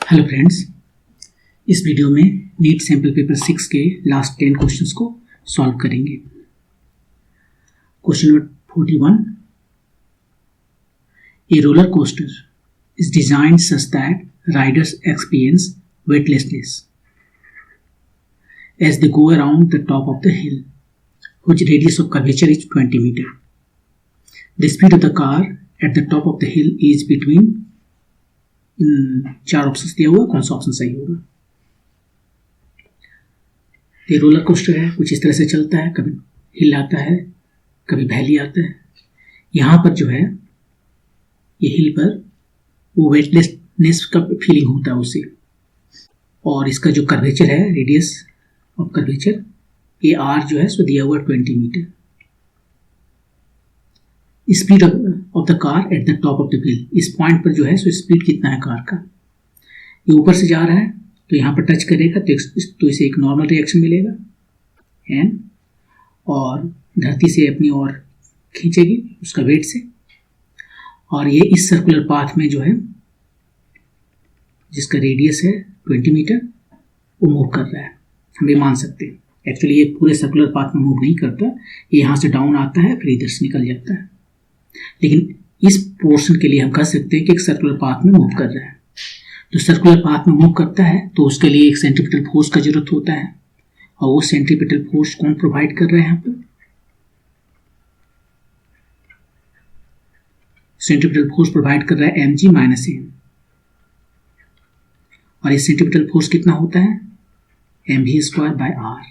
Hello friends, इस video में NEET sample paper 6 के लास्ट 10 क्वेश्चंस को सॉल्व करेंगे। Question number 41, a roller coaster is designed such that riders experience weightlessness as they go around the top of the hill, whose radius of curvature is 20 meter. The speed of the car at the top of the hill is between चार option दिया हुआ, कौन सा option सही होगा। ये roller coaster है, कुछ इस तरह से चलता है, कभी हिल आता है, कभी वैली आता है। यहाँ पर जो है ये हिल पर वो वेटलेसनेस का फीलिंग होता है उससे, और इसका जो कर्वेचर है, रेडियस ऑफ कर्वेचर, ये आर जो है सो दिया हुआ 20 metre. Speed of the car at the top of the hill, इस पॉइंट पर जो है सो स्पीड कितना है कार का। ये ऊपर से जा रहा है तो यहाँ पर टच करेगा तो इसे एक नॉर्मल रिएक्शन मिलेगा एन, और धरती से अपनी ओर खींचेगी उसका वेट से, और ये इस सर्कुलर पाथ में जो है जिसका रेडियस है 20 मीटर वो मूव कर रहा है। हम ये मान सकते हैं। एक्चुअली ये पूरे सर्कुलर पाथ में मूव नहीं करता, ये यहाँ से डाउन आता है फिर इधर से निकल जाता है, लेकिन इस पोर्शन के लिए हम कह सकते हैं कि एक सर्कुलर पाथ में मूव कर रहा है। तो सर्कुलर पाथ में मूव करता है तो उसके लिए एक सेंट्रीपिटल फोर्स का जरूरत होता है, और वो सेंट्रीपिटल फोर्स कौन प्रोवाइड कर रहा है यहाँ पर? सेंट्रीपिटल फोर्स प्रोवाइड कर रहा है mg माइनस n, और ये सेंट्रीपिटल फोर्स कितना होता है? mv square by r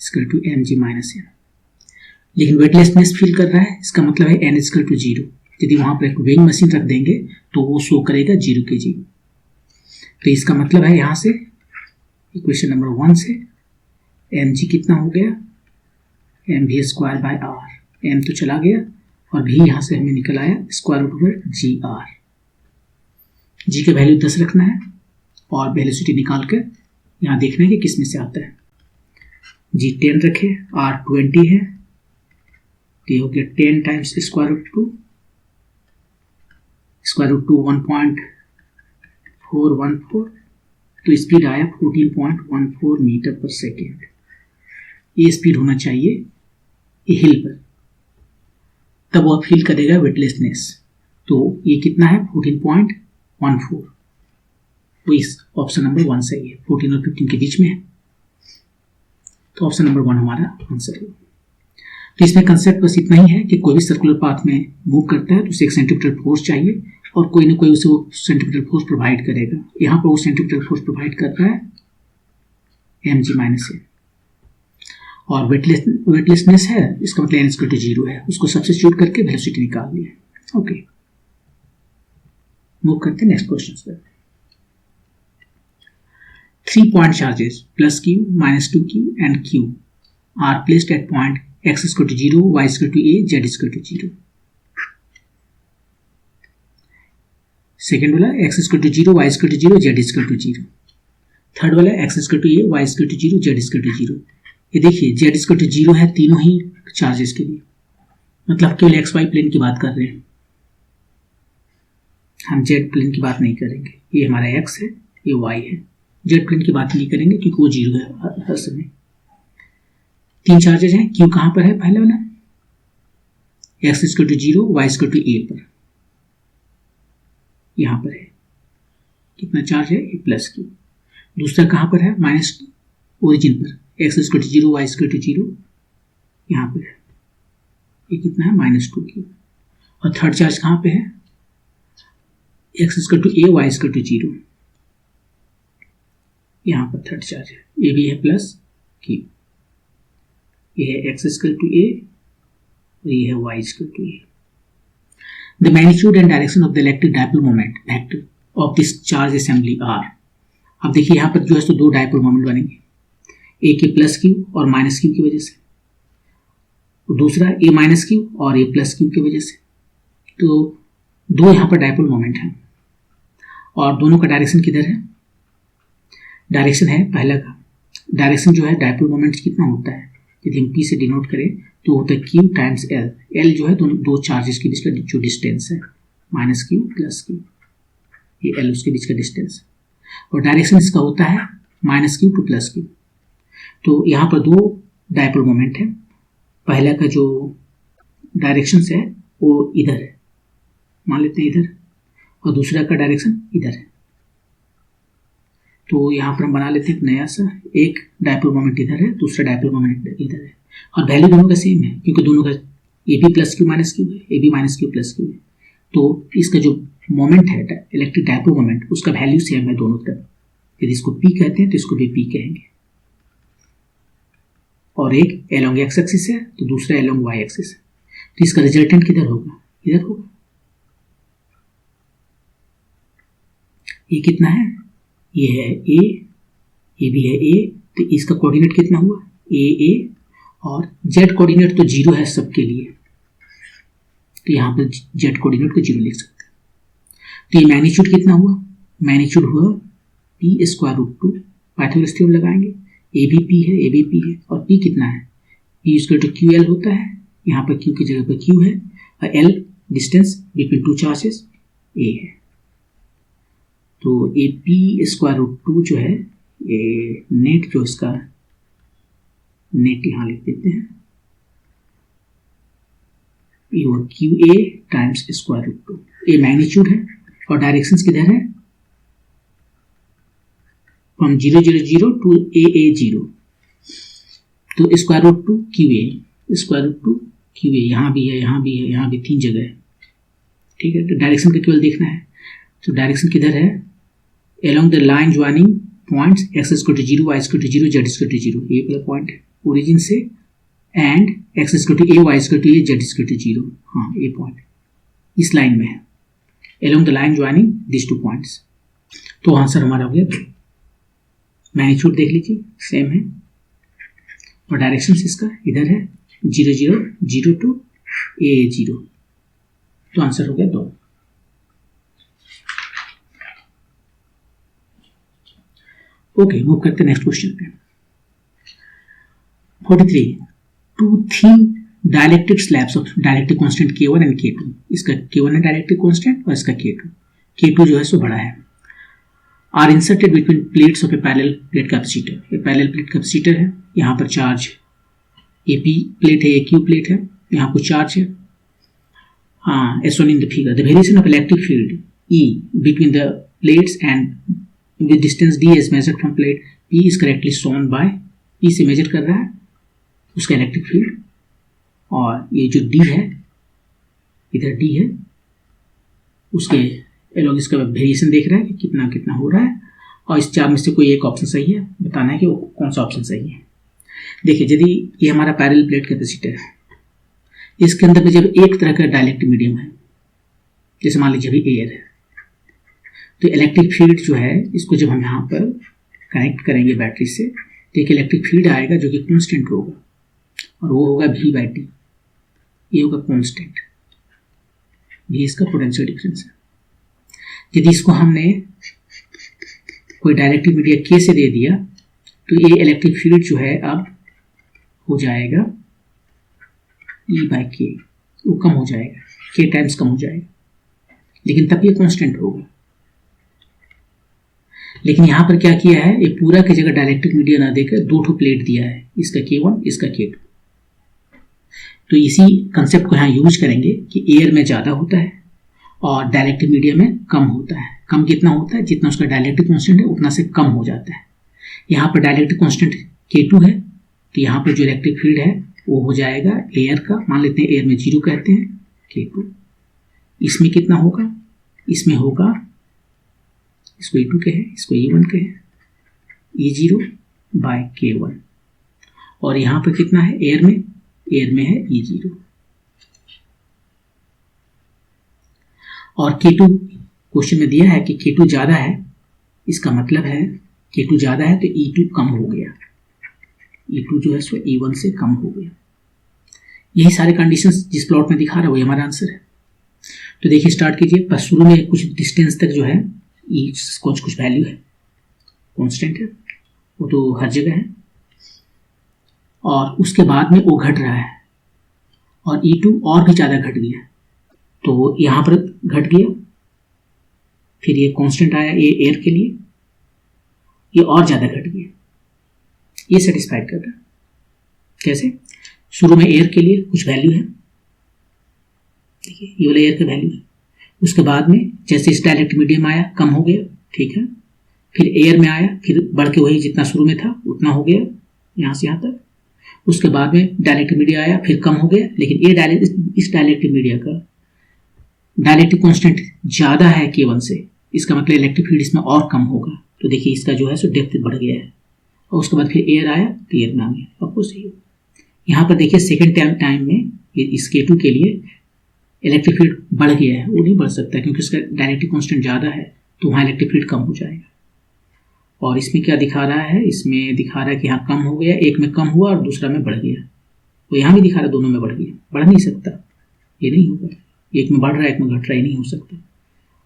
equal to mg minus n। लेकिन वेटलेसनेस फील कर रहा है, इसका मतलब है n इक्वल टू 0। यदि वहां पर एक वेइंग मशीन रख देंगे तो वो शो करेगा 0 kg। तो इसका मतलब है यहां से इक्वेशन नंबर 1 से mg कितना हो गया? mv square by r, m तो चला गया और भी यहां से हमें निकल आया square root over gr। g का वैल्यू 10 रखना है और वेलोसिटी निकाल कर यहाँ देखना है कि किस में से आता है। g 10 रखे, r 20 है, तो ये हो गया 10 times square root 2, square root 2 1.414, तो स्पीड आया 14.14 मीटर पर सेकेंड। ये स्पीड होना चाहिए ये हिल पर, तब वो फील करेगा वेटलेसनेस। तो ये कितना है? 14.14। तो इस ऑप्शन नंबर 1 सही है, 14 और 15 के बीच में है, तो ऑप्शन नंबर 1 हमारा आंसर है। तो इसमें कंसेप्ट बस इतना ही है कि कोई भी सर्कुलर पाथ में मूव करता है तो उसे एक सेंट्रीपिटल फोर्स चाहिए, और कोई ना कोई उसे वो सेंट्रीपिटल फोर्स प्रोवाइड करेगा। यहाँ पर वो सेंट्रीपिटल फोर्स प्रोवाइड कर रहा है mg माइनस n, और वेटलेसनेस है, इसका मतलब n इक्वल टू 0 है, उसको सब्स्टिट्यूट करके वेलोसिटी निकाल लिया। ओके, मूव करते हैं नेक्स्ट क्वेश्चन पर। 3 point charges plus q minus 2q and q are placed at point x is equal to 0, y is equal to a, z is equal to 0। Second वाला x is equal to 0, y is equal to 0, z is equal to 0। Third वाला x is equal to a, y is equal to 0, z is equal to 0। ये देखिए z is equal to 0 है तीनों ही charges के लिए, मतलब केवल x Y plane की बात कर रहे हैं, हम जेड प्लेन की बात नहीं करेंगे। ये हमारा x है, ये y है, जेड प्लेन की बात नहीं करेंगे क्योंकि वो 0 है हर समय। 3 चार्जेस हैं, q कहाँ पर है? पहले वाला x equal to 0, y equal to a पर, यहाँ पर है। कितना चार्ज है? a plus q। दूसरा कहाँ पर है? माइनस ओरिजिन पर, x equal to 0, y equal to 0, यहाँ पर है। ये कितना है? Minus 2q। और थर्ड चार्ज कहाँ पे है? x equal to a, y equal to 0, यहाँ पर थर्ड चार्ज है। ये भी है प्लस q। ये है x इक्वल टू a और ये है y equal to a। The magnitude and direction of the electric dipole moment vector of this charge assembly are। अब देखिए यहाँ पर जो है तो 2 डायपोल मोमेंट बनेंगे, a के प्लस q और माइनस q की वजह से, तो दूसरा a माइनस q और a प्लस q की वजह से। तो 2 यहाँ पर डायपोल मोमेंट हैं, और दोनों का डायरेक्शन किधर है? डायरेक्शन है पहला का, डायरेक्शन जो है डायपोल मोमेंट कितना होता है? यदि हम p से डिनोट करें तो होता है q टाइम्स l। l जो है दो चार्जेस के बीच का जो डिस्टेंस है, माइनस q प्लस q। ये L उसके बीच का डिस्टेंस, और डायरेक्शन इसका होता है -q टू +q। तो यहाँ पर दो डायपोल मोमेंट है, पहला का जो डायरेक्शन है वो इधर है, मान लेते हैं इधर, और दूसरा का डायरेक्शन इधर है। तो यहाँ पर हम बना लेते हैं एक नया सा, एक डायपोल मोमेंट इधर है, दूसरा डायपोल मोमेंट इधर है, और वैल्यू दोनों का सेम है क्योंकि दोनों का AB +q -q है, AB -q +q है। तो इसका जो मोमेंट है इलेक्ट्रिक डायपोल मोमेंट, उसका वैल्यू सेम है दोनों तरफ। यदि इसको P कहते हैं तो इसको भी P कहेंगे, और एक एलोंग x एक्सिस है तो दूसरा एलोंग y एक्सिस है। तो इसका रिजल्टेंट किधर होगा, इधर होगा। ये कितना है, ये है A, ये भी है A, तो इसका कोऑर्डिनेट कितना हुआ A, और z कोऑर्डिनेट तो 0 है सबके लिए, तो यहाँ पर z कोऑर्डिनेट को 0 लिख सकते हैं। तो ये मैग्नीट्यूड कितना हुआ, मैग्नीट्यूड हुआ p²√2, पाइथागोरस थ्योरम लगाएंगे, ए भी p है, ए भी p है, और p कितना है, p QL होता है, यहाँ पर q की जगह पर q है, और L distance between two charges A है। तो ये p²√2 जो है, ये नेट जो इसका नेट यहाँ लिख देते हैं, ये हुआ QA टाइम्स √2। ये मैग्नीट्यूड है, और डायरेक्शंस किधर है, फ्रॉम 0 0 0 टू AA 0। तो √2 QA, √2 QA यहाँ भी है, यहाँ भी है, यहाँ भी, 3 जगह है, ठीक है। तो डायरेक्शन का केवल देखना है, तो डायरेक्शन किधर है, along the line joining points x = 0, y = 0, z = 0, ये वाला पॉइंट है ओरिजिन से, and x = a, y = a, z = 0, हाँ ये पॉइंट इस लाइन में है, along the line joining these two points। तो आंसर हमारा हो गया। मैग्नीट्यूड देख लीजिए सेम है, और डायरेक्शन इसका इधर है 0 0 0 टू A 0, तो आंसर हो गया 2। ओके, मूव करते नेक्स्ट क्वेश्चन पे। 43, two thin dielectric slabs of dielectric constant K1 and K2। इसका K1 है डाइलेक्ट्रिक कांस्टेंट, और इसका K2 जो है सो बड़ा है। Are inserted between plates of a parallel plate capacitor. ये पैरेलल प्लेट कैपेसिटर है, यहाँ पर चार्ज AP प्लेट है, AQ प्लेट है, यहाँ कुछ चार्ज है। हाँ, as shown in the figure, the variation of electric field E between the plates and with distance D is measured from plate P is correctly shown by, P से major कर रहा है उसका इलेक्ट्रिक फील्ड, और ये जो D है, इधर D है, उसके एलोंग इसका वेरिएशन देख रहा है कि कितना कितना हो रहा है, और इस चार में से कोई एक ऑप्शन सही है, बताना है कि वो कौन सा ऑप्शन सही है। देखिए, यदि ये हमारा पैरेलल प्लेट कैपेसिटर है, इसके अंदर में जब एक तरह का डाइलेक्ट्रिक मीडियम है, जैसे मान लीजिए अभी एयर है, तो इलेक्ट्रिक फील्ड जो है, इसको जब हम यहाँ पर कनेक्ट करेंगे बैटरी से, तो एक इलेक्ट्रिक फील्ड आएगा जो कि कांस्टेंट होगा, और वो होगा V/T, ये होगा कांस्टेंट, ये इसका पोटेंशियल डिफरेंस है। यदि इसको हमने कोई डायरेक्ट्रिक मीडियम K से दे दिया, तो ये इलेक्ट्रिक फील्ड जो है अब हो जाएगा E/K, वो कम हो जाएगा, K टाइम्स कम हो जाएगा, लेकिन तब ये कांस्टेंट होगा। लेकिन यहाँ पर क्या किया है, ये पूरा की जगह डाइलेक्ट्रिक मीडियम ना देकर दो ठो प्लेट दिया है, इसका K1, इसका K2। तो इसी कंसेप्ट को यहाँ यूज करेंगे कि एयर में ज़्यादा होता है और डाइलेक्ट्रिक मीडियम में कम होता है। कम कितना होता है, जितना उसका डाइलेक्ट्रिक कांस्टेंट है उतना से कम हो जाता है। यहाँ पर डाइलेक्ट्रिक कांस्टेंट K2 है, तो यहाँ पर जो इलेक्ट्रिक फील्ड है वो हो जाएगा एयर का, मान लेते हैं एयर में 0 कहते हैं, K2। इसमें कितना होगा, इसमें होगा, इसको E2 कहे, इसको E1 कहे, E0/K1, और यहाँ पर कितना है एयर में है E0। और K2 क्वेश्चन में दिया है कि K2 ज़्यादा है, इसका मतलब है K2 ज़्यादा है तो E2 कम हो गया, E2 जो है सो E1 से कम हो गया। यही सारे कंडीशंस जिस प्लॉट में दिखा रहा है वही हमारा आंसर है। तो देखिए, स्टार्ट कीजिए। पर शुरू में कुछ डिस्टेंस तक जो है कुछ वैल्यू है, कांस्टेंट है, वो तो हर जगह है, और उसके बाद में वो घट रहा है और E2 और भी ज़्यादा घट गया, तो यहाँ पर घट गया, फिर ये कांस्टेंट आया ये एयर के लिए, ये और ज़्यादा घट गया, ये सेटिस्फाइड कर रहा है। कैसे? शुरू में एयर के लिए कुछ वैल्यू है, देखिए ये वाला एयर का वैल्यू है, उसके बाद में जैसे इस डायरेक्ट मीडियम आया कम हो गया, ठीक है, फिर एयर में आया, फिर बढ़ के वही जितना शुरू में था उतना हो गया यहाँ से यहाँ तक, उसके बाद में डायरेक्ट मीडिया आया फिर कम हो गया, लेकिन ये इस डायरेक्ट मीडिया का डायरेक्टिव कांस्टेंट ज़्यादा है K1 से, इसका मतलब इलेक्ट्रिक फील्ड इसमें और कम होगा, तो देखिए इसका जो है सो डेप्थ बढ़ गया है, और उसके बाद फिर एयर आया तो एयर में आ गया, आपको सही हो। यहाँ पर देखिए सेकेंड टाइम में इस K2 के लिए इलेक्ट्रिक फील्ड बढ़ गया है, वो नहीं बढ़ सकता क्योंकि उसका डायरेक्टिव कांस्टेंट ज़्यादा है, तो वहाँ इलेक्ट्रिक फील्ड कम हो जाएगा। और इसमें क्या दिखा रहा है, इसमें दिखा रहा है कि यहाँ कम हो गया, एक में कम हुआ और दूसरा में बढ़ गया, तो यहाँ भी दिखा रहा है दोनों में बढ़ गया, बढ़ नहीं सकता, ये नहीं होगा, एक में बढ़ रहा है एक में घट रहा है, नहीं हो सकता।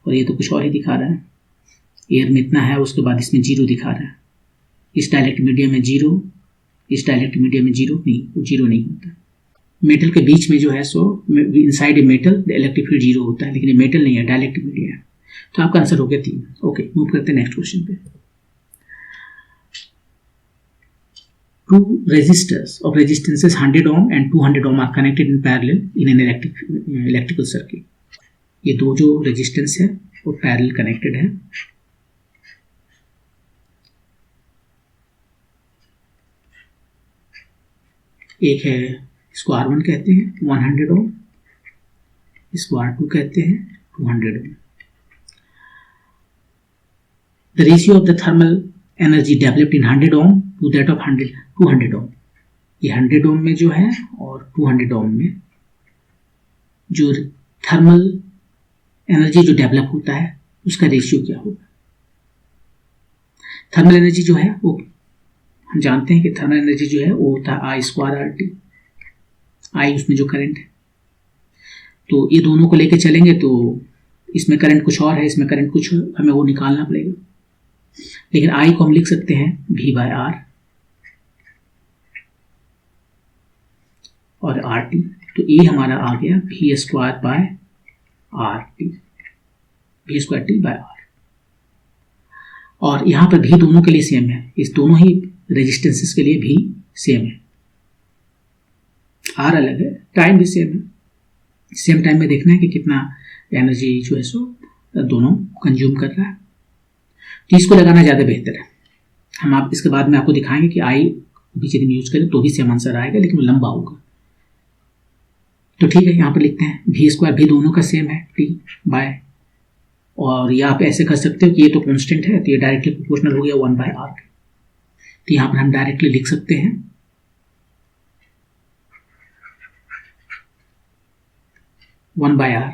और ये तो कुछ और ही दिखा रहा है, एयर में इतना है, उसके बाद इसमें जीरो दिखा रहा है, इस डायरेक्ट मीडिया में जीरो, इस डायरेक्ट मीडिया में जीरो, नहीं वो जीरो नहीं होता। मेटल के बीच में जो है सो inside a metal electric field zero होता है, लेकिन ये मेटल नहीं है, डायरेक्ट मीडिया है। तो आपका आंसर हो गया 3। ओके, मूव करते हैं नेक्स्ट क्वेश्चन पे। Two resistors of resistances 100 ohm and 200 ohm are connected in parallel in an electrical circuit. ये दो जो रेजिस्टेंस है वो पैरेलल कनेक्टेड है। एक है, इसको R1 कहते हैं 100 ohm, इसको R2 कहते हैं 200 ohm. The ratio of the thermal energy developed in 100 ohm to that of 200 ohm. ये 100 ohm में जो है और 200 ohm में जो थर्मल एनर्जी जो डेवलप होता है उसका रेशियो क्या होगा। थर्मल एनर्जी जो है वो हम जानते हैं कि थर्मल एनर्जी जो है वो होता है I²RT, I उसमें जो करंट है, तो ये दोनों को लेके चलेंगे तो इसमें करंट कुछ और है, इसमें करंट कुछ, हमें वो निकालना पड़ेगा। लेकिन I को हम लिख सकते हैं V/R और RT, तो ये हमारा आ गया V²/RT, V²T/R। और यहाँ पर भी दोनों के लिए सेम है, इस दोनों ही रेजिस्टेंसेस के लिए भी सेम है, R अलग है, टाइम भी सेम है, सेम टाइम में देखना है कि कितना एनर्जी जो है सो दोनों कंज्यूम कर रहा है, तो इसको लगाना ज़्यादा बेहतर है। हम आप इसके बाद में आपको दिखाएंगे कि I भी यदि यूज करें तो भी सेम आंसर आएगा, लेकिन वो लंबा होगा। तो ठीक है, यहाँ पर लिखते हैं V² भी दोनों का सेम है T/, और ये आप ऐसे कर सकते हो कि ये तो कांस्टेंट है तो ये डायरेक्टली प्रोपोर्शनल हो गया 1/R के, तो यहाँ पर हम डायरेक्टली लिख सकते हैं 1/R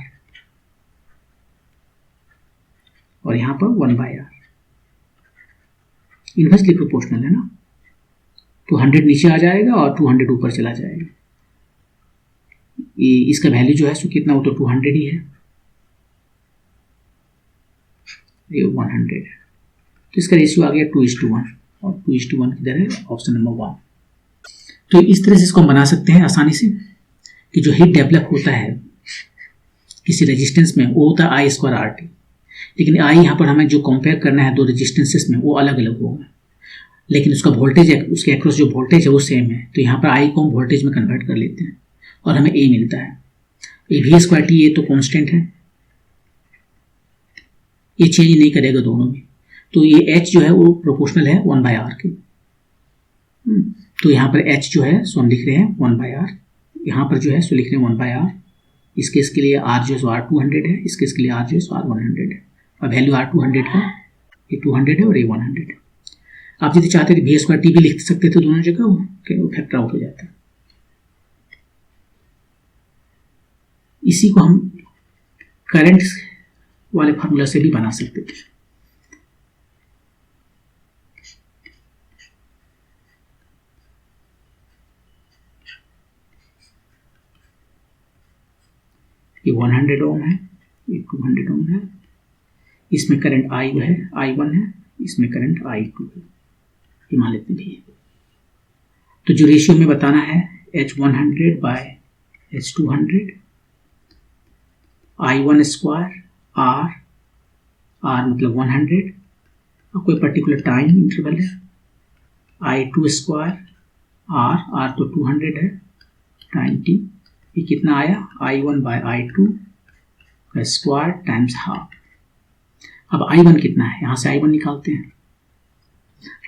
और यहाँ पर 1/R, इनवर्सली प्रोपोर्शनल है ना, 200 नीचे आ जाएगा और 200 ऊपर चला जाएगा। इसका वैल्यू जो है सो कितना, वो तो 200 ही है, ये 100 है, तो इसका रेशियो आ गया 2:1, और 2:1 किधर है, ऑप्शन नंबर 1। तो इस तरह से इसको हम बना सकते हैं आसानी से कि जो हीट डेवलप होता है किसी रेजिस्टेंस में वो होता है I²RT, लेकिन I यहाँ पर हमें जो कंपेयर करना है दो रेजिस्टेंसेस में वो अलग अलग होगा, लेकिन उसका वोल्टेज, उसके अक्रॉस जो वोल्टेज है वो सेम है, तो यहाँ पर I को हम वोल्टेज में कन्वर्ट कर लेते हैं और हमें A मिलता है। ये V²T ये तो कांस्टेंट है, ये चेंज नहीं करेगा दोनों में, तो ये H जो है वो प्रोपोर्शनल है 1/R के, तो यहाँ पर H जो है सो हम लिख रहे हैं 1/R, यहाँ पर जो है सो लिख रहे हैं 1/R, इस केस के लिए R जो है सो R200 है, इस केस के लिए R जो है सो R100 है, और वैल्यू R200 का ये 200 है और ये 100 है। आप यदि चाहते थे V²T भी लिख सकते थे दोनों जगह, वो फैक्टर आउट हो जाता है। इसी को हम करंट वाले फार्मूला से भी बना सकते थे। ये 100 ओम है, ये 200 ओम है, इसमें करंट I1 है, इसमें करंट I2 है, ये मान लेते हैं। तो जो रेशियो में बताना है H100/H200, I1² R आर मतलब 100 और कोई पर्टिकुलर टाइम इंटरवल है, I2 स्क्वायर आर तो 200 है, टाइम टी, ये कितना आया I1 बाय I2 का स्क्वायर टाइम्स हाफ। अब I1 कितना है, यहाँ से I1 निकालते हैं।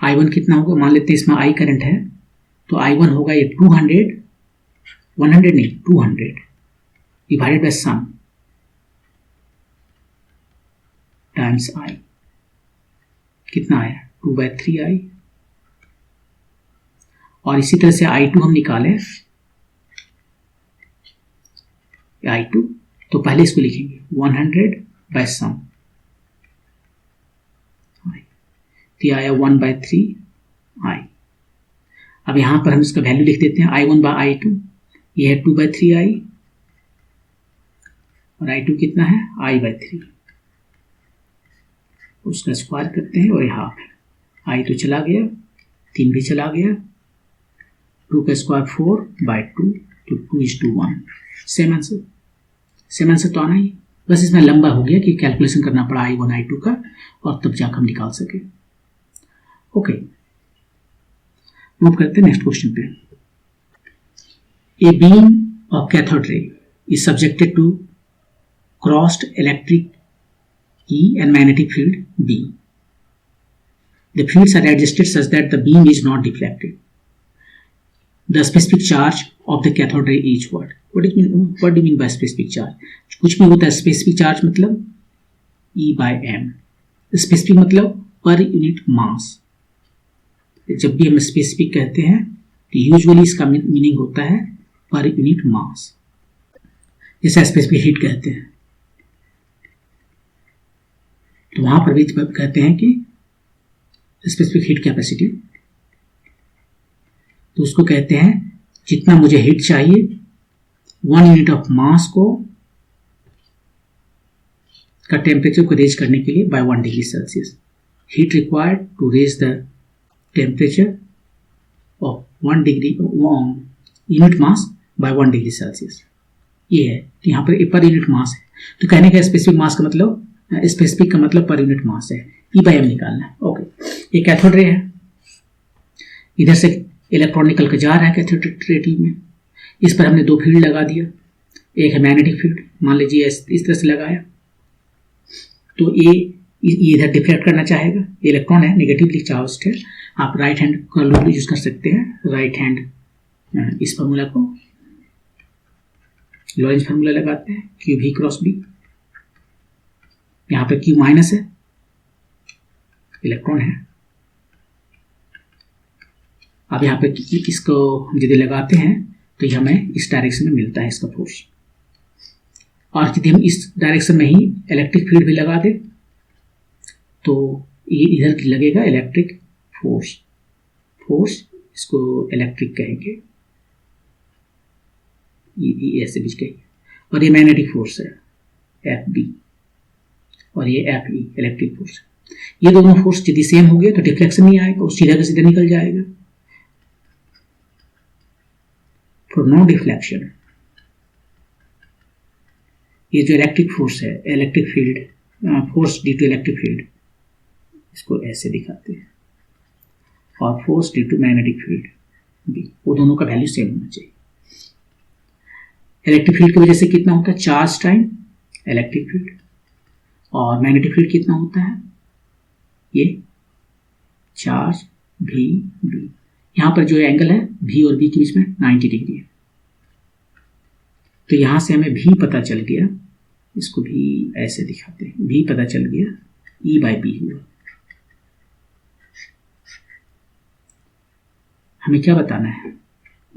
I1 कितना होगा, मान लेते हैं इसमें I करंट है, तो I1 होगा ये 200, 100 नहीं 200 divided by some times I, कितना आया 2/3I। और इसी तरह से I2 हम निकालें, I2 तो पहले इसको लिखेंगे 100 बाय सम, तो आया 1/3I। अब यहां पर हम इसका वैल्यू लिख देते हैं, I1 बाय I2 ये है 2/3I और I2 कितना है I/3, उसका स्क्वायर करते हैं और ये हाफ है, I तो चला गया, 3 भी चला गया, 2 का स्क्वायर 4/2 तो 2:1, सेम आंसर तो आना ही, बस इसमें लंबा हो गया कि कैलकुलेशन करना पड़ा I1 I2 का और तब जाकर हम निकाल सके। ओके, मूव करते हैं नेक्स्ट क्वेश्चन पे। A beam of cathode ray is subjected to crossed electric E and magnetic field B. The fields are adjusted such that the beam is not deflected. The specific charge of the cathode ray is what? What do you mean by specific charge? कुछ भी होता है specific charge मतलब E/m. Specific मतलब per unit mass. जब भी हम specific कहते हैं तो usually इसका मीनिंग होता है per unit mass. जैसे specific heat कहते हैं तो वहां पर भी कहते हैं कि स्पेसिफिक हीट कैपेसिटी, तो उसको कहते हैं जितना मुझे हीट चाहिए 1 यूनिट ऑफ मास को का टेम्परेचर को रेज करने के लिए by 1 degree Celsius, heat required to raise the temperature of 1 degree unit mass by 1 degree Celsius. ये है कि यहाँ पर पर यूनिट मास है, तो कहने का स्पेसिफिक मास का मतलब, स्पेसिफिक का मतलब पर यूनिट मास है, E/m निकालना है। ओके, ये कैथोड रे है, इधर से इलेक्ट्रॉन निकल कर जा रहा है कैथोड रे ट्यूब में, इस पर हमने 2 फील्ड लगा दिया, एक है मैग्नेटिक फील्ड, मान लीजिए इस तरह से लगाया, तो ये इधर डिफ्लेक्ट करना चाहेगा, इलेक्ट्रॉन है नेगेटिवली चार्ज्ड है, आप राइट हैंड कर्ल यूज कर सकते हैं, राइट हैंड इस फार्मूला को लॉरेंज फार्मूला लगाते हैं, QV क्रॉस B, यहां पर Q माइनस है, इलेक्ट्रॉन है। अब यहां पर इसको हम यदि लगाते हैं तो ये हमें इस डायरेक्शन में मिलता है इसका फोर्स, और यदि हम इस डायरेक्शन में ही इलेक्ट्रिक फील्ड भी लगा दें तो ये इधर लगेगा इलेक्ट्रिक फोर्स, इसको इलेक्ट्रिक कहेंगे, ये ऐसे बीच कहेंगे, और ये मैग्नेटिक फोर्स है FB और ये FE इलेक्ट्रिक फोर्स। ये दोनों फोर्स यदि सेम हो गए तो डिफ्लेक्शन नहीं आएगा, सीधा का सीधा निकल जाएगा। फॉर नो डिफ्लेक्शन, ये जो इलेक्ट्रिक फोर्स है, electric field force due to electric field, इसको ऐसे दिखाते हैं, और force due to magnetic field B, वो दोनों का वैल्यू सेम होना चाहिए। इलेक्ट्रिक फील्ड की वजह से कितना होता है, चार्ज टाइम इलेक्ट्रिक फील्ड, और मैग्नेटिक फील्ड कितना होता है, ये चार्ज V B। यहां पर जो एंगल है V और B के बीच में 90 डिग्री है, तो यहां से हमें V पता चल गया, इसको भी ऐसे दिखाते हैं, V पता चल गया, E/B हुआ। हमें क्या बताना है,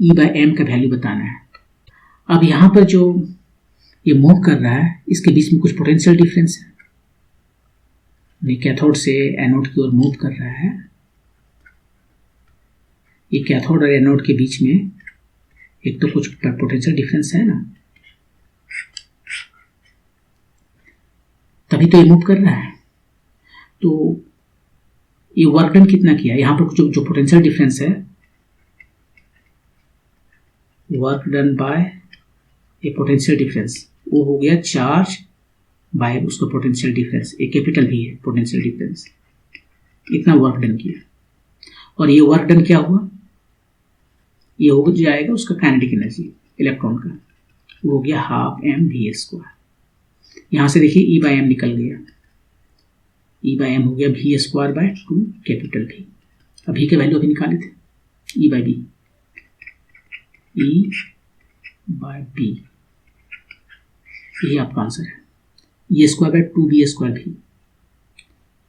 E/m का वैल्यू बताना है। अब यहां पर जो ये मूव कर रहा है इसके बीच में कुछ पोटेंशियल डिफरेंस है, कैथोड से एनोड की ओर मूव कर रहा है, ये कैथोड और एनोड के बीच में एक तो कुछ पोटेंशियल डिफरेंस है ना, तभी तो ये मूव कर रहा है। तो ये वर्क डन कितना किया, यहां पर जो पोटेंशियल डिफरेंस है, वर्क डन बाय ए पोटेंशियल डिफरेंस, वो हो गया चार्ज बाय उसका पोटेंशियल डिफरेंस, एक कैपिटल भी है पोटेंशियल डिफरेंस, इतना वर्क डन किया। और ये वर्क डन क्या हुआ, ये हो जाएगा उसका काइनेटिक एनर्जी इलेक्ट्रॉन का, वो हो गया हाफ एम वी स्क्वायर। यहाँ से देखिए ई बाई एम निकल गया, ई बाई एम हो गया वी स्क्वायर बाय 2 कैपिटल भी। अभी के वैल्यू अभी निकाले थे, E by B, E by B, ये आपका आंसर है। ये स्क्वायर बाय 2b स्क्वायर भी,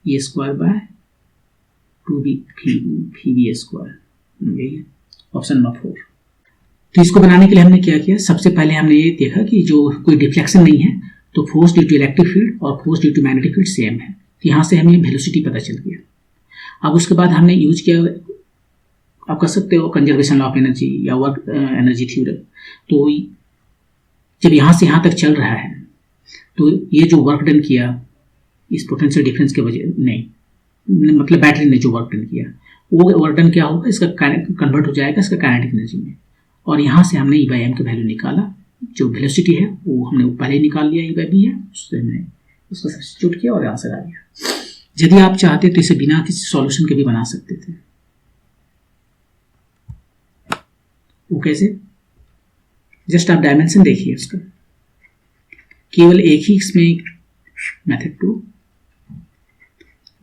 ये स्क्वायर बाय 2b भी स्क्वायर, यही है ऑप्शन नंबर 4। तो इसको बनाने के लिए हमने क्या किया, सबसे पहले हमने ये देखा कि जो कोई डिफ्लेक्शन नहीं है तो force due to electric field और force due to magnetic field same है, तो यहाँ से हमें वेलोसिटी पता चल गया। अब उसके बाद हमने यूज किया, आप कर सकते हो कंजर्वेशन लॉ ऑफ एनर्जी या वर्क एनर्जी थ्योरम। तो जब यहाँ से यहाँ तक चल रहा है तो ये जो वर्क डन किया इस पोटेंशियल डिफरेंस के वजह नहीं, मतलब बैटरी ने जो वर्क डन किया वो वर्क डन क्या होगा, इसका कन्वर्ट हो जाएगा इसका काइनेटिक एनर्जी में। और यहाँ से हमने ई बाई एम का वैल्यू निकाला, जो वेलोसिटी है वो हमने पहले ही निकाल लिया, ई बाई बी है, उससे हमने उसको सब्स्टिट्यूट किया और आंसर आ गया। यदि आप चाहते तो इसे बिना किसी सॉल्यूशन के भी बना सकते थे। वो कैसे, जस्ट आप डायमेंशन देखिए उसका, केवल एक ही इसमें मेथड टू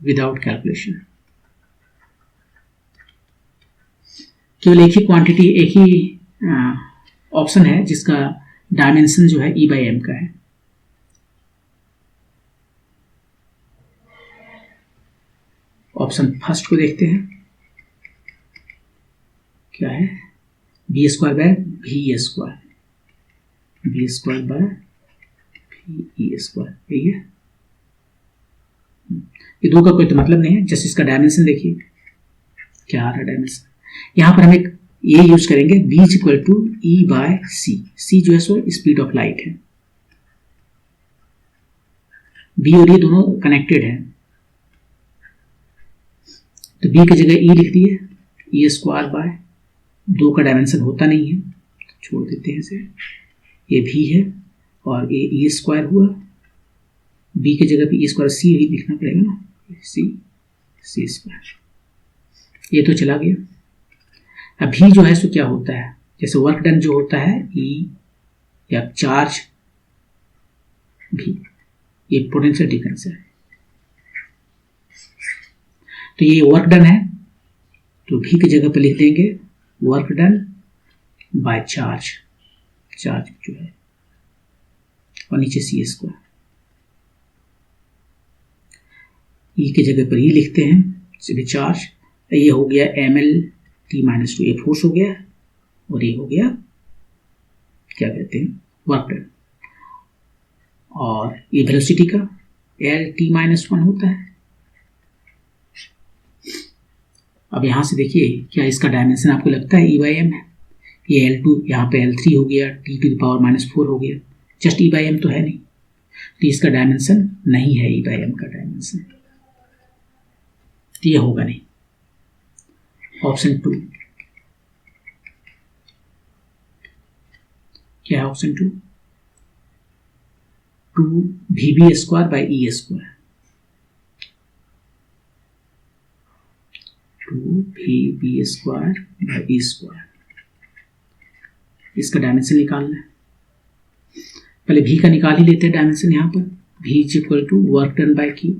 विदाउट कैलकुलेशन, केवल एक ही क्वांटिटी, एक ही ऑप्शन है जिसका डायमेंशन जो है ई बाई एम का है। ऑप्शन फर्स्ट को देखते हैं, क्या है, B square by V square, B square by V E square, यही है। ये दो का कोई तो मतलब नहीं है, जस्ट इसका डायमेंशन देखिए क्या आ रहा है डायमेंशन। यहां पर हम एक ये यूज करेंगे, B is equal to E by C, C जो है सो स्पीड ऑफ लाइट है, बी और ये दोनों कनेक्टेड है, तो बी की जगह ई लिख दिए, ई स्क्वायर बाय, दो का डायमेंशन होता नहीं है तो छोड़ देते हैं इसे, ये भी है और ये ई स्क्वायर हुआ, बी की जगह पे ई स्क्वायर सी ही लिखना पड़ेगा ना, सी स्क्वायर, ये तो चला गया। अब भी जो है सो क्या होता है, जैसे वर्क डन जो होता है ई या चार्ज भी, ये पोटेंशियल डिफरेंस है, तो ये वर्क डन है तो भी की जगह पर लिख देंगे work done by charge, charge जो है, और नीचे सी स्क्वायर, ई की जगह पर ई लिखते हैं सीधे चार्ज, ये हो गया एम एल टी माइनस 2, ये फोर्स हो गया और ये हो गया क्या कहते हैं वर्क डन, और ये वेलोसिटी का एल टी माइनस 1 होता है। अब यहां से देखिए क्या इसका डायमेंशन आपको लगता है ई बाई एम है, ये L2 यहाँ पे L3 हो गया, टी टू द पावर -4 हो गया, जस्ट ई बाई एम तो है नहीं, तो इसका डायमेंशन नहीं है ई बाई एम का डायमेंशन, तो ये होगा नहीं। ऑप्शन 2 क्या है, option 2 2VB square by E square, 2VB square by E square, इसका डायमेंशन निकालना है। पहले भी का निकाल ही लेते हैं डायमेंशन, यहां पर भी is equal to work done by Q,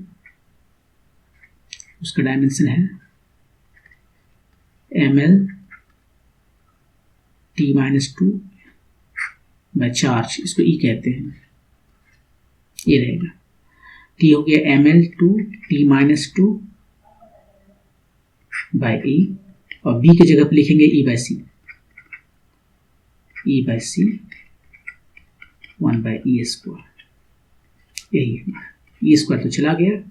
उसका डायमेंशन है ml t minus 2 by charge, इसको ई कहते हैं, ये रहेगा, t हो गया ml two t minus 2 by E, और b की जगह पर लिखेंगे e बाय सी, e बाय सी 1 बाय ई स्क्वायर, यही है, ई स्क्वायर तो चला गया।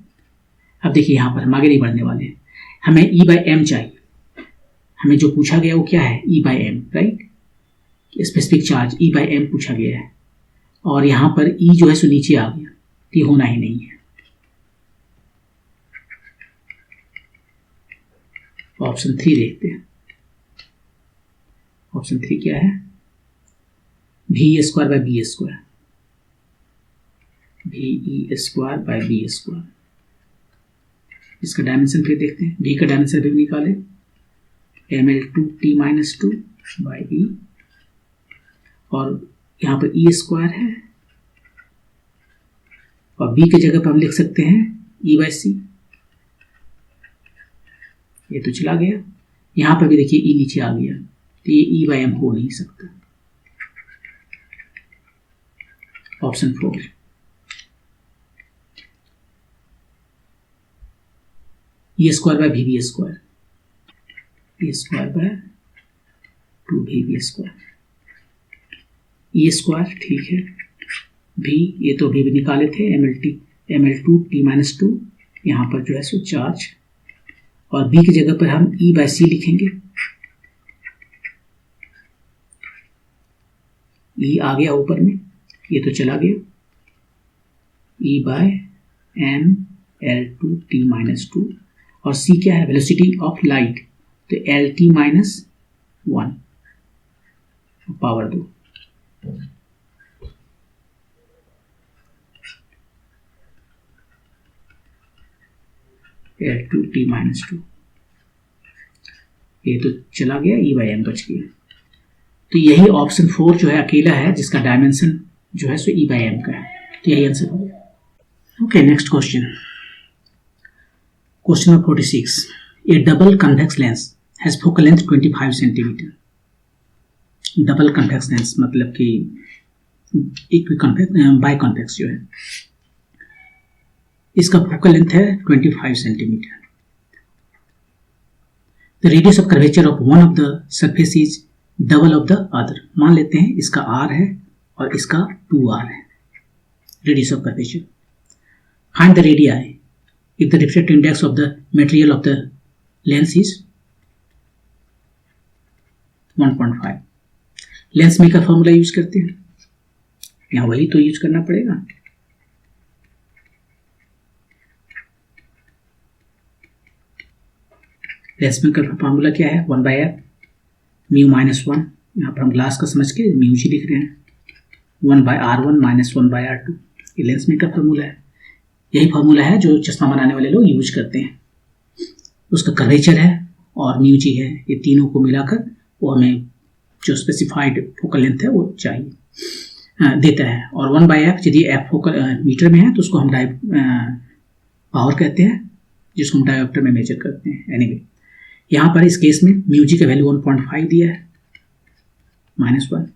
अब देखिए यहां पर हम आगे नहीं बढ़ने वाले हैं, हमें ई बाय एम चाहिए, हमें जो पूछा गया वो क्या है E by M, right, specific charge E by M पूछा गया है, और यहां पर ई जो है सो नीचे आ गया, तो ये होना ही नहीं है। ऑप्शन 3 देखते हैं, ऑप्शन 3 क्या है, भी square by B square, VE square by B square. इसका डायमेंशन फिर देखते हैं, V का डायमेंशन भी निकाले, ml2t माइनस 2 बाई E, और यहाँ पर E स्क्वायर है, और B की जगह पर हम लिख सकते हैं E बाई C। ये तो चला गया, यहाँ पर भी देखिए E नीचे आ गया, तो ये E बाई M हो नहीं सकता। Option 4। E square by VB square, E square by 2VB square, E square ठीक है, V ये तो अभी भी निकाले थे, ml2t माइनस 2, यहाँ पर जो है सो चार्ज, और B की जगह पर हम E बाय C लिखेंगे। E आ गया ऊपर में, ये तो चला गया, E बाय ml2t माइनस 2, और C क्या है, वेलोसिटी ऑफ लाइट, तो LT minus 1 power 2। L2t minus 2, ये तो चला गया, E बाई M बच गया। तो यही ऑप्शन 4 जो है अकेला है जिसका डायमेंशन जो है सो E बाई M का है, तो यही आंसर हो गया। Okay, next question, question number 46। A double convex lens has focal length 25 centimetre. Double convex lens मतलब कि बाई कन्वेक्स जो है, इसका फोकल लेंथ है 25 centimetre. The radius of curvature of one of the surface is double of the other. मान लेते हैं इसका R है और इसका 2R है, radius of curvature. Find the radii if the refractive index of the material of the lens is 1.5। Lens maker formula use करते हैं, यहाँ वही तो यूज करना पड़ेगा। लेंस मेकर का फॉर्मूला क्या है, 1/f म्यू माइनस 1, यहाँ पर हम ग्लास का समझ के म्यू जी लिख रहे हैं, 1/r1 माइनस 1/r2, ये लेंस मेकर फॉर्मूला है। यही फार्मूला है जो चश्मा बनाने वाले लोग यूज करते हैं। उसका कर्वेचर है और म्यू जी है, ये तीनों को मिलाकर वो हमें जो स्पेसिफाइड फोकल लेंथ है वो चाहिए देता है। और 1/f यदि f फोकल मीटर में है तो उसको हम पावर कहते हैं, जिसको हम डायोप्टर में मेजर करते हैं। एनीवे यहाँ पर इस केस में म्यू जी का वैल्यू 1.5 दिया है, -1।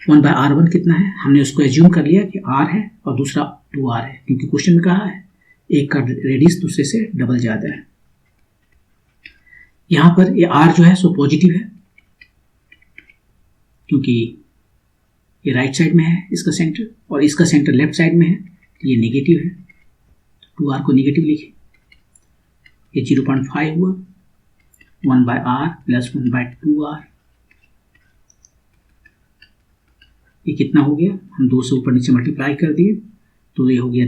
1/r1 कितना है, हमने उसको एज्यूम कर लिया कि r है और दूसरा 2r है, क्योंकि क्वेश्चन में कहा है एक का रेडियस दूसरे से डबल ज्यादा है। यहां पर ये r जो है सो पॉजिटिव है, क्योंकि ये राइट साइड में है इसका सेंटर, और इसका सेंटर लेफ्ट साइड में है, तो ये नेगेटिव है, 2r को नेगेटिव लिखे, ये 0.5 हुआ, 1/r प्लस 1/2r, ये कितना हो गया, हम 2 से ऊपर नीचे मल्टीप्लाई कर दिए तो ये हो गया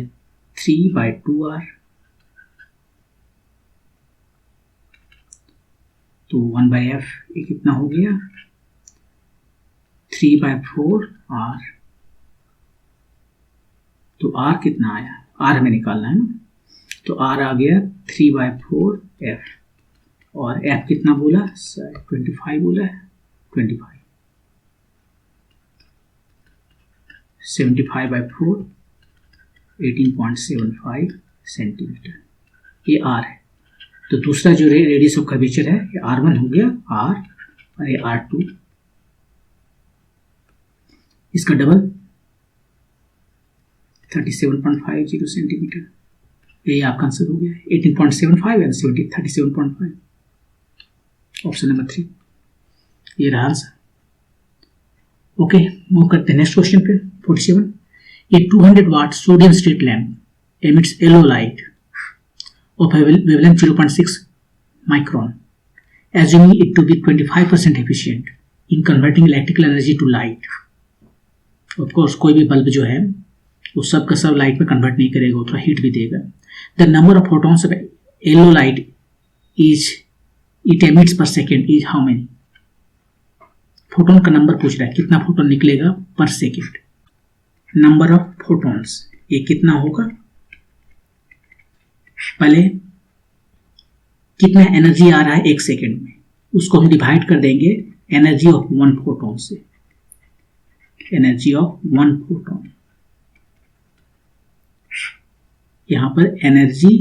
3/2r, तो 1/f ये कितना हो गया 3/4r, तो r कितना आया, r हमें निकालना है ना, तो r आ गया 3/4f, और f कितना बोला 25 बोला है, 25 75/4 18.75 सेंटीमीटर, ये r है। तो दूसरा जो रेडियस ऑफ कर्वेचर है ये r1 हो गया, r और ये r2, इसका डबल 37.50 सेंटीमीटर, ये आपका आंसर हो गया 18.75 एंड 37.5, ऑप्शन नंबर 3 ये रहा आंसर। ओके, मूव करते हैं नेक्स्ट क्वेश्चन पे। 47, a 200 watt sodium street lamp emits yellow light of a wavelength 0.6 micron, assuming it to be 25% efficient in converting electrical energy to light। Of course, कोई भी bulb जो है वो सब का सब लाइट में कन्वर्ट नहीं करेगा, वो थोड़ा हीट भी देगा। The number of photons of yellow light it emits per second is how many? Photon का नंबर पूछ रहा है, कितना फोटोन निकलेगा पर सेकेंड। नंबर ऑफ फोटॉन्स ये कितना होगा, पहले कितना एनर्जी आ रहा है 1 सेकेंड में, उसको हम डिवाइड कर देंगे एनर्जी ऑफ 1 फोटोन से, एनर्जी ऑफ 1 फोटोन। यहां पर एनर्जी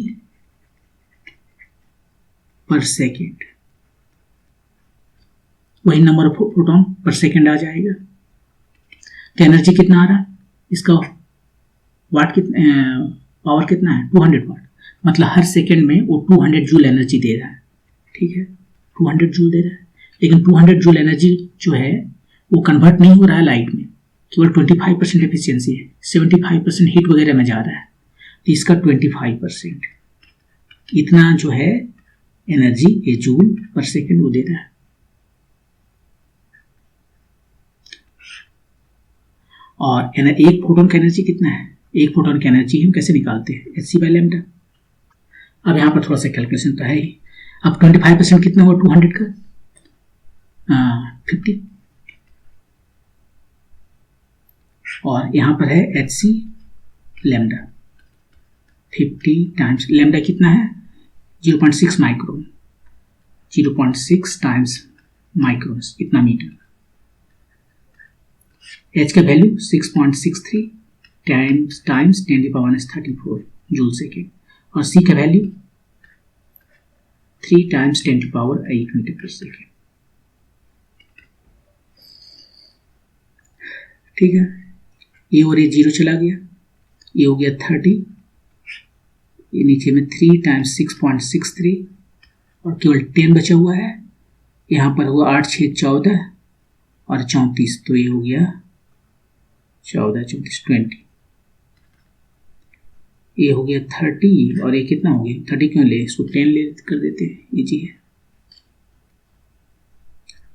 पर सेकेंड, वही नंबर ऑफ फोटोन पर सेकेंड आ जाएगा। तो एनर्जी कितना आ रहा है, इसका वाट कितना, पावर कितना है 200 वाट, मतलब हर सेकेंड में वो 200 जूल एनर्जी दे रहा है। ठीक है, 200 जूल दे रहा है, लेकिन 200 जूल एनर्जी जो है वो कन्वर्ट नहीं हो रहा है लाइट में, केवल 25% एफिशिएंसी है, 75% हीट वगैरह में जा रहा है। तो इसका 25% इतना जो है एनर्जी ये जूल पर सेकेंड वो दे रहा है। और एक फोटोन का एनर्जी कितना है, एक फोटोन की एनर्जी हम कैसे निकालते हैं, hc/λ। अब यहाँ पर थोड़ा सा कैलकुलेशन तो है ही। अब 25% कितना हुआ 200 का, 50, और यहाँ पर है hc/λ, 50 टाइम्स लैम्डा कितना है 0.6 माइक्रोन, 0.6 टाइम्स माइक्रोन, इतना मीटर। H का वैल्यू 6.63 टाइम्स 10⁻⁻34 जूल सेकेंड, और C का वैल्यू 3 टाइम्स 10⁸ मीटर पर सेकेंड। ठीक है, ये और ये 0 चला गया, ये हो गया 30, ये नीचे में 3 टाइम्स 6.63 और केवल 10 बचा हुआ है। यहाँ पर हुआ 8 6 14 और 34, तो ये हो गया 14 34 20, ये हो गया 30 और ये कितना हो गया 30 क्यों ले, इसको 10 ले कर देते हैं, इजी है।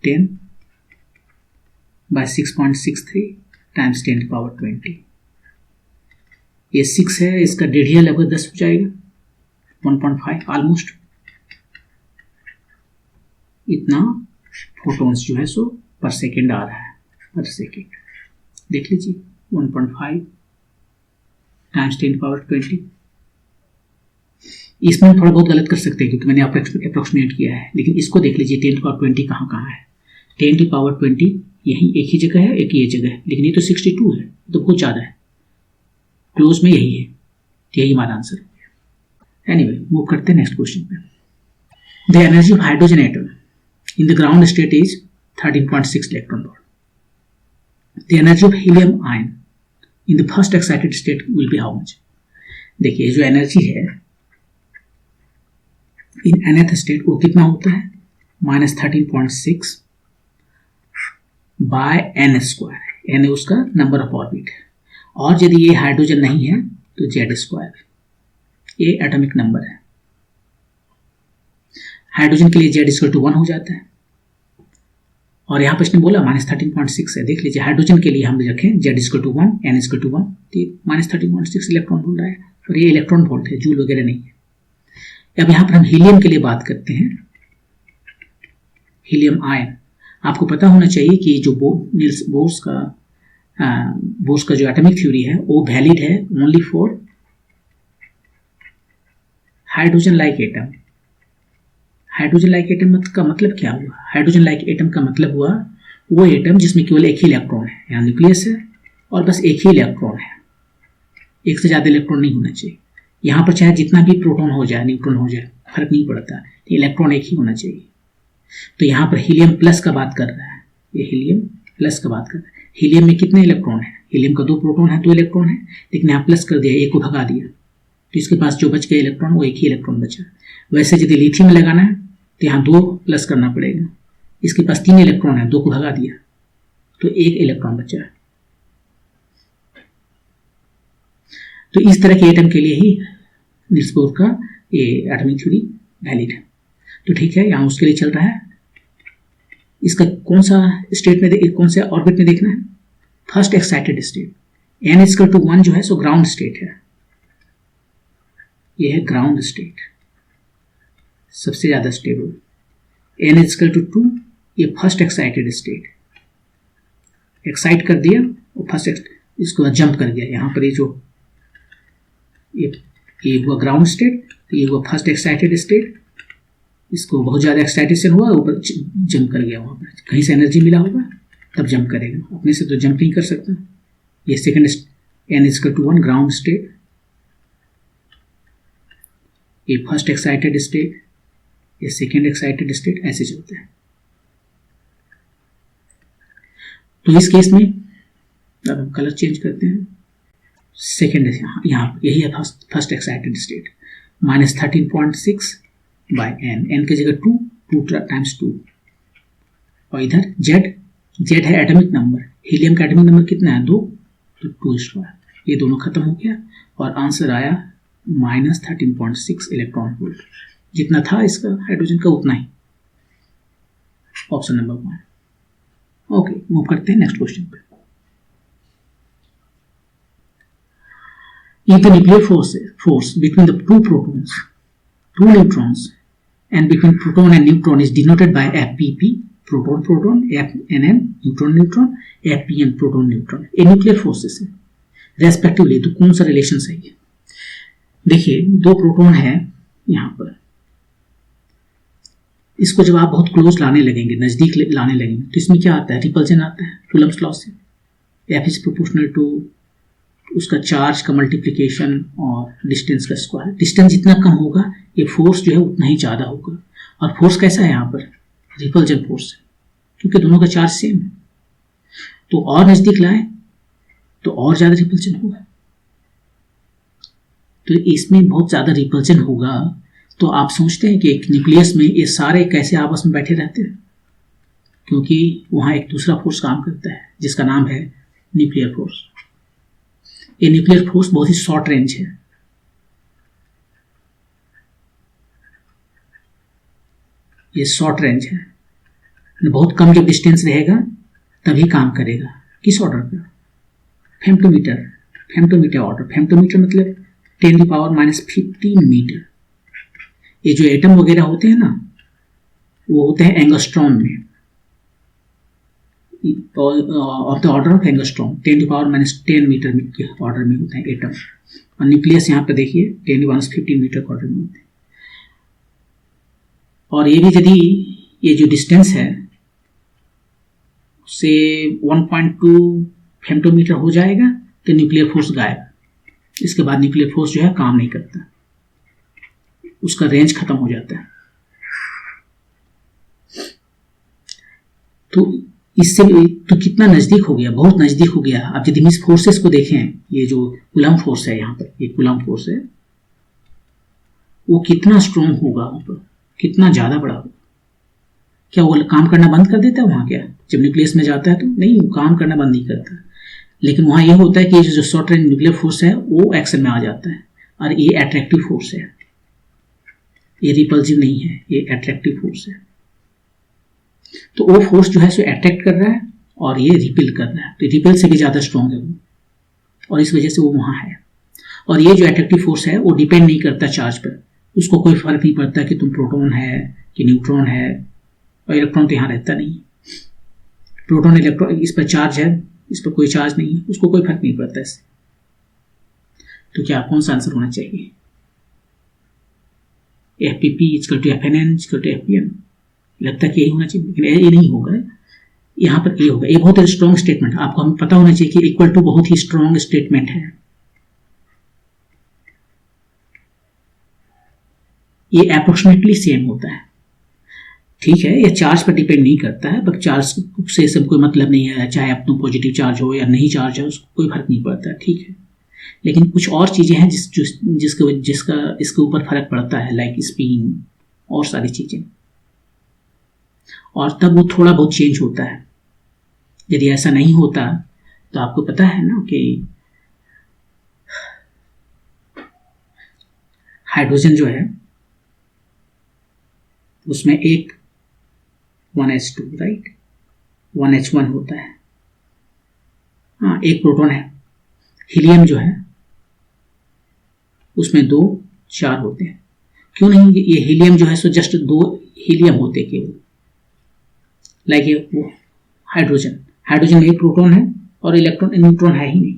10 बाय 6.63 टाइम्स 10⁻20, ये 6 है, इसका डेढ़िया लगभग 10 हो जाएगा, 1.5 ऑलमोस्ट। इतना फोटोन्स जो है सो पर सेकेंड आ रहा है, पर सेकेंड देख लीजिए 1.5 टाइम्स 10⁻20। इसमें थोड़ा बहुत गलत कर सकते हैं क्योंकि मैंने अप्रोक्सीमेट किया है, लेकिन इसको देख लीजिए 10⁻20 कहाँ कहाँ है, 10⁻20 यही एक ही जगह है, एक ये जगह है, लेकिन ये तो 62 है, तो बहुत ज़्यादा है, क्लोज में यही है, यही हमारा आंसर है। एनीवे मूव करते हैं नेक्स्ट क्वेश्चन पे। The energy of hydrogen atom in the ground state is 13.6 electron volt. The energy of helium ion in the first excited state will be how much. देखिए जो energy है इन nth state वो कितना होता है, -13.6 by n square, n उसका number of orbit है, और यदि ये हाइड्रोजन नहीं है तो z², ये एटॉमिक नंबर है। हाइड्रोजन के लिए z=1 हो जाता है, और यहाँ पर इसने बोला -13.6 है, देख लीजिए हाइड्रोजन के लिए हम रखें z=1 n=1, तो -13.6 इलेक्ट्रॉन वोल्ट आया, और ये इलेक्ट्रॉन वोल्ट है, जूल वगैरह नहीं है। अब यहाँ पर हम हीलियम के लिए बात करते हैं, हीलियम आयन। आपको पता होना चाहिए कि जो नील्स बोर्स का जो एटॉमिक थ्योरी है वो वैलिड है only for hydrogen like atom. Hydrogen like atom का मतलब क्या हुआ, हाइड्रोजन लाइक एटम का मतलब हुआ वो एटम जिसमें केवल एक ही इलेक्ट्रॉन है, यहाँ न्यूक्लियस है और बस एक ही इलेक्ट्रॉन है, एक से ज़्यादा इलेक्ट्रॉन नहीं होना चाहिए। यहाँ पर चाहे जितना भी प्रोटॉन हो जाए न्यूट्रॉन हो जाए फर्क नहीं पड़ता, इलेक्ट्रॉन एक ही होना चाहिए। तो यहाँ पर हीलियम प्लस का बात कर रहा है, ये हीलियम प्लस का बात कर रहा है। हीलियम में कितने इलेक्ट्रॉन है, हीलियम का 2 प्रोटॉन है 2 इलेक्ट्रॉन है, लेकिन यहाँ प्लस कर दिया, एक को भगा दिया, तो इसके पास जो बच गया इलेक्ट्रॉन वो एक ही इलेक्ट्रॉन बचा। वैसे यदि लिथियम में लगाना है तो यहाँ 2 प्लस करना पड़ेगा, इसके पास 3 इलेक्ट्रॉन है, 2 को भगा दिया तो 1 इलेक्ट्रॉन बचा। तो इस तरह के एटम के लिए ही नील्स बोर का ये एटॉमिक थ्योरी वैलिड है। तो ठीक है, यहाँ उसके लिए चल रहा है। इसका कौन सा स्टेट में कौन से ऑर्बिट में देखना है, फर्स्ट एक्साइटेड स्टेट। n=1 जो है सो ग्राउंड स्टेट है, ये है ग्राउंड स्टेट, सबसे ज्यादा स्टेबल। n=2 ये फर्स्ट एक्साइटेड स्टेट, एक्साइट कर दिया और फर्स्ट इसको जंप कर गया। यहाँ पर ये जो ये हुआ ग्राउंड स्टेट, ये हुआ फर्स्ट एक्साइटेड स्टेट, इसको बहुत ज़्यादा एक्साइटेशन हुआ, ऊपर जंप कर गया, वहाँ पर कहीं से एनर्जी मिला होगा तब जंप करेगा, अपने से तो जंप नहीं कर सकता। ये सेकेंड n=1 ग्राउंड स्टेट, ये फर्स्ट एक्साइटेड स्टेट, ये सेकेंड एक्साइटेड स्टेट, ऐसे चलते हैं। तो इस केस में अब हम कलर चेंज करते हैं, सेकेंड यहाँ यही है first excited state, -13.6 by n की जगह 2 टाइम्स 2, और इधर z है एटॉमिक नंबर, हीलियम का एटॉमिक नंबर कितना है 2, तो 2², ये दोनों खत्म हो गया और आंसर आया -13.6 इलेक्ट्रॉन वोल्ट, जितना था इसका हाइड्रोजन का उतना ही, ऑप्शन नंबर 1। ओके, मूव करते हैं नेक्स्ट क्वेश्चन पे। If the nuclear force between the two protons, two neutrons, and between proton and neutron is denoted by FPP, proton-proton, FNN, neutron-neutron, FPN, proton-neutron, ये nuclear forces है respectively, तो कौन सा relation सही है? देखिए, दो प्रोटॉन है यहाँ पर, इसको जब आप बहुत क्लोज लाने लगेंगे, नज़दीक लाने लगेंगे, तो इसमें क्या आता है? रिपल्जन आता है कूलम्ब्स लॉ से, F इज प्रोपोर्शनल टू उसका चार्ज का मल्टीप्लिकेशन और डिस्टेंस का स्क्वायर। डिस्टेंस जितना कम होगा ये फोर्स जो है उतना ही ज़्यादा होगा, और फोर्स कैसा है यहाँ पर? रिपल्जन फोर्स है, क्योंकि दोनों का चार्ज सेम है, तो और नज़दीक लाए तो और ज़्यादा रिपल्जन होगा, तो इसमें बहुत ज़्यादा रिपल्जन होगा। तो आप सोचते हैं कि एक न्यूक्लियस में ये सारे कैसे आपस में बैठे रहते हैं? क्योंकि वहाँ एक दूसरा फोर्स काम करता है जिसका नाम है न्यूक्लियर फोर्स। ये न्यूक्लियर फोर्स बहुत ही शॉर्ट रेंज है, ये शॉर्ट रेंज है, बहुत कम जब डिस्टेंस रहेगा तभी काम करेगा। किस ऑर्डर का? फेम्टोमीटर ऑर्डर। फेम्टोमीटर मतलब 10⁻⁻15 मीटर। ये जो एटम वगैरह होते हैं ना, वो होते हैं एंगस्ट्रॉम में, of the order of angstrom, 10⁻10 metre के ऑर्डर में होते हैं एटम, और न्यूक्लियस यहाँ पे देखिए 10⁻15 मीटर के ऑर्डर में होते हैं। और ये भी यदि ये जो डिस्टेंस है उससे 1.2 फेम्टोमीटर हो जाएगा तो न्यूक्लियर फोर्स गायब, इसके बाद न्यूक्लियर फोर्स जो है काम नहीं करता, उसका रेंज खत्म हो जाता है। तो इससे तो कितना नज़दीक हो गया, बहुत नज़दीक हो गया। अब यदि इस फोर्सेस को देखें, ये जो कूलम्ब फोर्स है यहाँ पर, ये कूलम्ब फोर्स है, वो कितना स्ट्रॉन्ग होगा, वहाँ पर कितना ज़्यादा बड़ा होगा। क्या वो काम करना बंद कर देता है वहाँ? क्या जब न्यूक्लियस में जाता है तो नहीं, काम करना बंद नहीं करता, लेकिन वहाँ ये होता है कि जो शॉर्ट रेंज न्यूक्लियर फोर्स है वो एक्शन में आ जाता है, और ये अट्रैक्टिव फोर्स है, ये रिपल्सिव नहीं है, ये अट्रैक्टिव फोर्स है। तो वो फोर्स जो है सो अट्रैक्ट कर रहा है और ये रिपेल कर रहा है, तो रिपेल से भी ज़्यादा स्ट्रॉन्ग है वो, और इस वजह से वो वहाँ है। और ये जो अट्रैक्टिव फोर्स है वो डिपेंड नहीं करता चार्ज पर, उसको कोई फर्क नहीं पड़ता कि तुम प्रोटॉन है कि न्यूट्रॉन है, और इलेक्ट्रॉन तो यहाँ रहता नहीं, प्रोटॉन इलेक्ट्रॉन इस पर चार्ज है, इस पर कोई चार्ज नहीं है, उसको कोई फर्क नहीं पड़ता इससे। तो क्या कौन सा आंसर होना चाहिए? FPP = FNN = FPN, लगता है कि यही होना चाहिए, लेकिन ये नहीं होगा, यहाँ पर ये होगा। ये बहुत स्ट्रॉन्ग स्टेटमेंट, आपको हमें पता होना चाहिए कि इक्वल टू बहुत ही स्ट्रॉन्ग स्टेटमेंट है। ये अप्रोक्सीमेटली सेम होता है, ठीक है, ये चार्ज पर डिपेंड नहीं करता है, बट चार्ज से सब कोई मतलब नहीं है, चाहे अब तुम पॉजिटिव चार्ज हो या नहीं चार्ज हो, उसको कोई फर्क नहीं पड़ता, ठीक है। लेकिन कुछ और चीज़ें हैं जिसका इसके ऊपर फर्क पड़ता है, लाइक स्पिन और सारी चीज़ें, और तब वो थोड़ा बहुत चेंज होता है। यदि ऐसा नहीं होता तो आपको पता है ना कि हाइड्रोजन जो है उसमें एक 1h2 राइट, 1h1 होता है, हाँ, एक प्रोटॉन है। हीलियम जो है उसमें 2 4 होते हैं। क्यों नहीं? ये हीलियम जो है सो जस्ट 2 हीलियम होते केवल, लाइक ये वो हाइड्रोजन में एक प्रोटॉन है और इलेक्ट्रॉन न्यूट्रॉन है ही नहीं।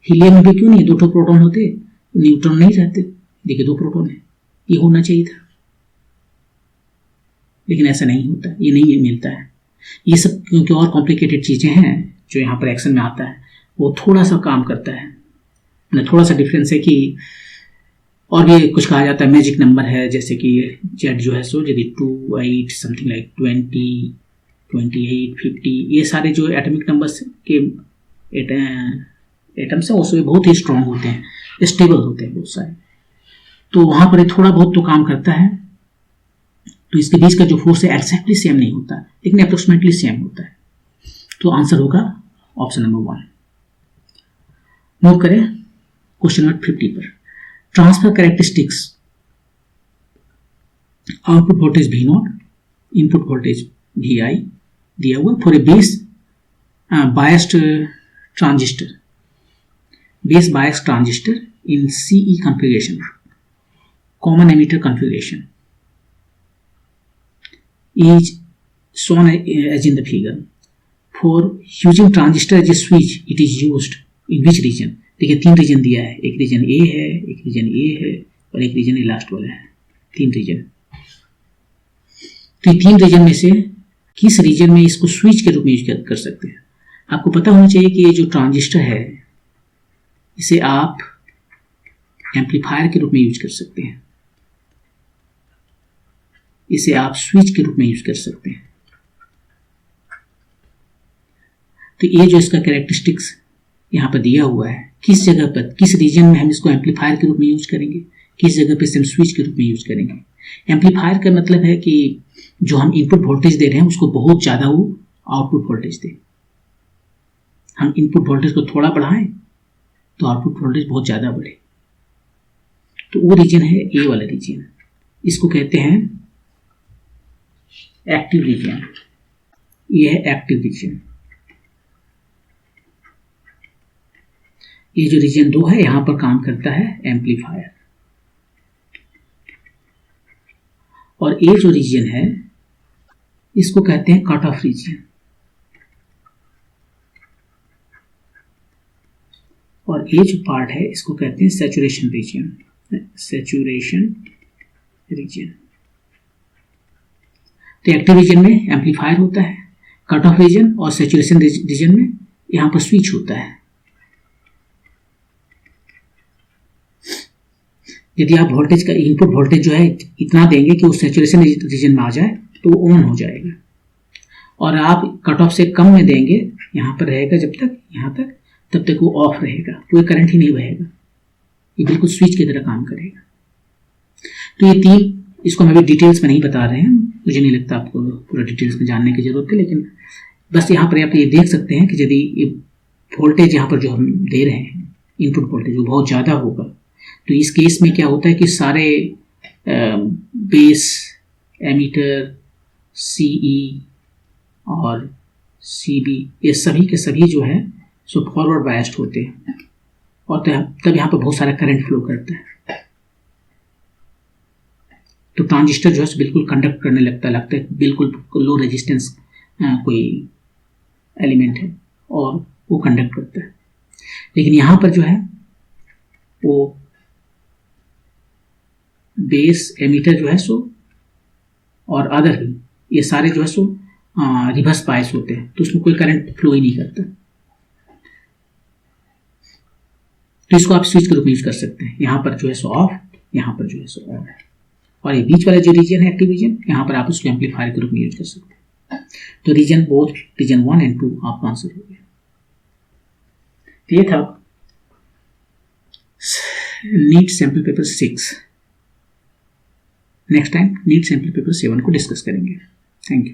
हीलियम में भी क्यों नहीं 2 प्रोटॉन होते, न्यूट्रॉन नहीं रहते, देखिए 2 प्रोटॉन है, ये होना चाहिए था, लेकिन ऐसा नहीं होता, ये नहीं मिलता है। ये सब क्योंकि और कॉम्प्लिकेटेड चीज़ें हैं जो यहाँ पर एक्शन में आता है, वो थोड़ा सा काम करता है, थोड़ा सा डिफरेंस है कि और भी कुछ कहा जाता है मैजिक नंबर है, जैसे कि जेड जो है सो यदि 2, 8 समथिंग लाइक 20, 28, 50, ये सारे जो एटॉमिक नंबर्स के एटम्स हैं उसमें बहुत ही स्ट्रांग होते हैं, स्टेबल होते हैं बहुत सारे, तो वहाँ पर थोड़ा बहुत तो काम करता है। तो इसके बीच का जो फोर्स है एक्जैक्टली सेम नहीं होता, लेकिन अप्रोक्सीमेटली सेम होता है। तो आंसर होगा ऑप्शन नंबर 1। मूव करें क्वेश्चन नंबर 50 पर। Transfer characteristics, output voltage V0, input voltage Vi दिया हुआ for a base biased transistor, base bias transistor in CE configuration, common emitter configuration is shown as in the figure. For using transistor as a switch, it is used in which region? देखिए 3 reason दिया है, एक reason A है, एक reason A है और एक reason A last वाला है, 3 रीजन। तो ये 3 रीजन में से किस रीजन में इसको स्विच के रूप में यूज कर सकते हैं? आपको पता होना चाहिए कि ये जो ट्रांजिस्टर है इसे आप एम्पलीफायर के रूप में यूज कर सकते हैं, इसे आप स्विच के रूप में यूज कर सकते हैं। तो ये जो इसका कैरेक्टरिस्टिक्स यहाँ पर दिया हुआ है, किस जगह पर, किस रीजन में हम इसको एम्पलीफायर के रूप में यूज करेंगे, किस जगह पर इसे हम स्विच के रूप में यूज करेंगे। एम्पलीफायर का मतलब है कि जो हम इनपुट वोल्टेज दे रहे हैं उसको बहुत ज़्यादा वो आउटपुट वोल्टेज दे। हम इनपुट वोल्टेज को थोड़ा बढ़ाएं तो आउटपुट वोल्टेज बहुत ज़्यादा बढ़े, तो वो रीजन है ए वाला रीजन, इसको कहते हैं एक्टिव रीजन। ये है एक्टिव रीजन। ये जो रीजन 2 है यहां पर काम करता है एम्पलीफायर, और ये जो रीजन है इसको कहते हैं कट ऑफ रीजन, और ये जो पार्ट है इसको कहते हैं सैचुरेशन रीजन, सैचुरेशन रीजन। तो एक्टिव रीजन में एम्पलीफायर होता है, कट ऑफ रीजन और सैचुरेशन रीजन में यहां पर स्विच होता है। यदि आप वोल्टेज का इनपुट वोल्टेज जो है इतना देंगे कि वो सैचुरेशन रीजन में आ जाए तो वो ऑन हो जाएगा, और आप कट ऑफ से कम में देंगे, यहाँ पर रहेगा जब तक यहाँ तक, तब तक वो ऑफ रहेगा, कोई करंट ही नहीं बहेगा, ये बिल्कुल स्विच की तरह काम करेगा। तो ये 3, इसको हम अभी डिटेल्स में नहीं बता रहे हैं, मुझे नहीं लगता आपको पूरा डिटेल्स में जानने की जरूरत है, लेकिन बस यहाँ पर आप ये देख सकते हैं कि यदि ये वोल्टेज यहाँ पर जो हम दे रहे हैं इनपुट वोल्टेज वो बहुत ज़्यादा होगा, तो इस केस में क्या होता है कि सारे बेस, एमीटर, CE और CB ये सभी के सभी जो है सो फॉरवर्ड बायस्ड होते हैं, और तब यहाँ पर बहुत सारा करंट फ्लो करता है, तो ट्रांजिस्टर जो है बिल्कुल कंडक्ट करने लगता है बिल्कुल लो रेजिस्टेंस कोई एलिमेंट है और वो कंडक्ट करता है। लेकिन यहाँ पर जो है वो बेस, एमीटर जो है सो और अदर ही ये सारे जो है सो रिवर्स बायस होते हैं, तो उसमें कोई करंट फ्लो ही नहीं करता, तो इसको आप स्विच के रूप में यूज कर सकते हैं। यहाँ पर जो है सो ऑफ, यहाँ पर जो है सो ऑन है, और ये बीच वाला जो रीजन है एक्टिव रीजन, यहाँ पर आप उसको एम्पलीफायर के रूप में यूज कर सकते हैं। तो रीजन 1 एंड 2 आपका आंसर हो गया। तो ये था NEET sample paper 6। Next time NEET sample paper 7 को डिस्कस करेंगे। Thank you.